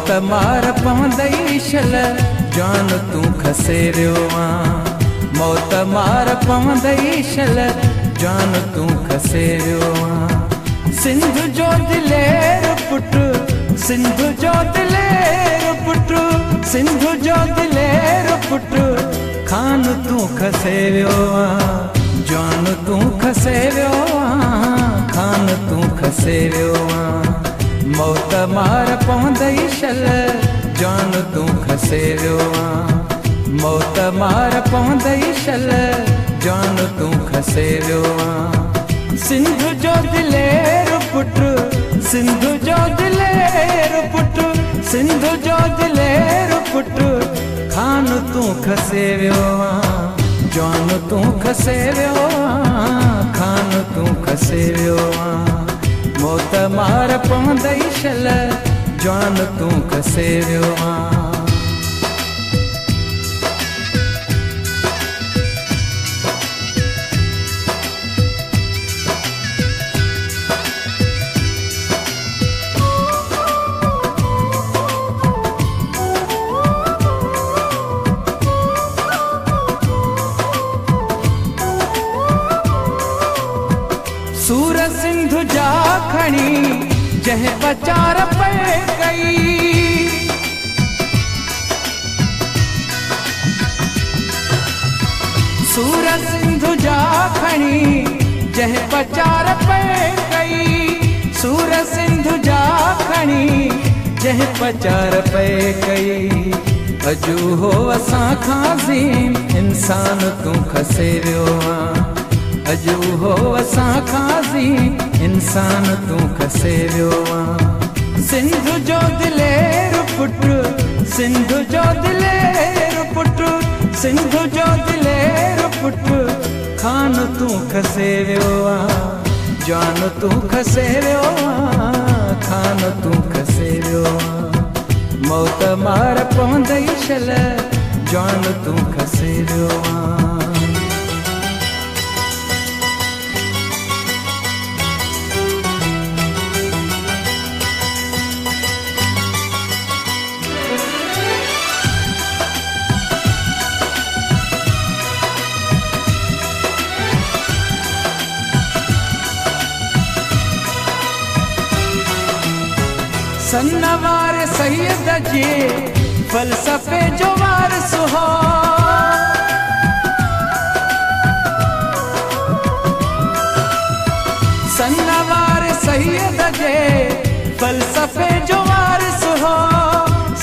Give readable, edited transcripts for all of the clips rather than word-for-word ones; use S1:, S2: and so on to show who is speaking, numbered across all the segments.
S1: मौत मार पवंदई छल जान तूं खसेरियो आ मौत मार पवंदई छल जान तूं खसेरियो आ सिंध जो दिलेर पुट सिंध जो दिलेर पुट सिंध जो दिलेर पुट खान तूं खसेरियो आ जान तूं खसेरियो आ खान तूं खसेरियो आ मौत मार पवंदई छल जान तूं खसेरियो आ मौत मार पवंदई छल जान तूं खसेरियो आ सिंध जो दिलेर पुट सिंध जो दिलेर पुट सिंध जो दिलेर पुट खान तूं खसेरियो आ जान तूं खसेरियो आ खान तूं खसेरियो आ मौत मार पवंदई छल जान तूं खसेरियो आ सूर सिंध जा खणी जह पचार पे गई सूर सिंध जा खणी जह पचार पे गई सूर सिंध जा खणी जह पचार पे गई अजू हो असां खां ज़ीन इंसान तूं खसेरियो आ अजू हो असां खाज़ी इंसान तूं खसेरियो आ सिंध जो दिलेर पुट सिंध जो दिलेर पुट सिंध जो दिलेर पुट खान तूं खसेरियो आ जान तूं खसेरियो आ खान तूं खसेरियो आ मौत मार पवंदई छल जान तूं खसेरियो आ सन्नवार सैयद जे फलसफे जो वारिस हो सन्नवार सैयद जे फलसफे जो वारिस हो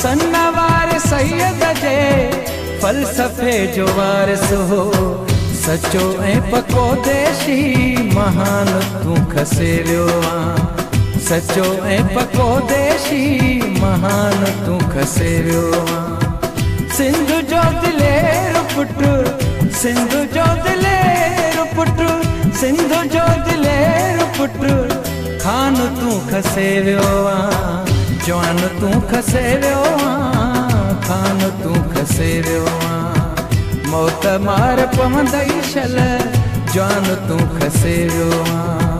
S1: सन्नवार सैयद जे फलसफे जो वारिस हो सचो ऐं पको देशी महान तूं खसेरियो आ सचो ऐं पको देशी महान तूं खसेरियो आ सिंध जो दिलेर पुट सिंध जो दिलेर पुट सिंध जो दिलेर पुट खान तूं खसेरियो आ जान तूं खसेरियो आ खान तूं खसेरियो आ मौत मार पवंदई छल जान तूं खसेरियो आ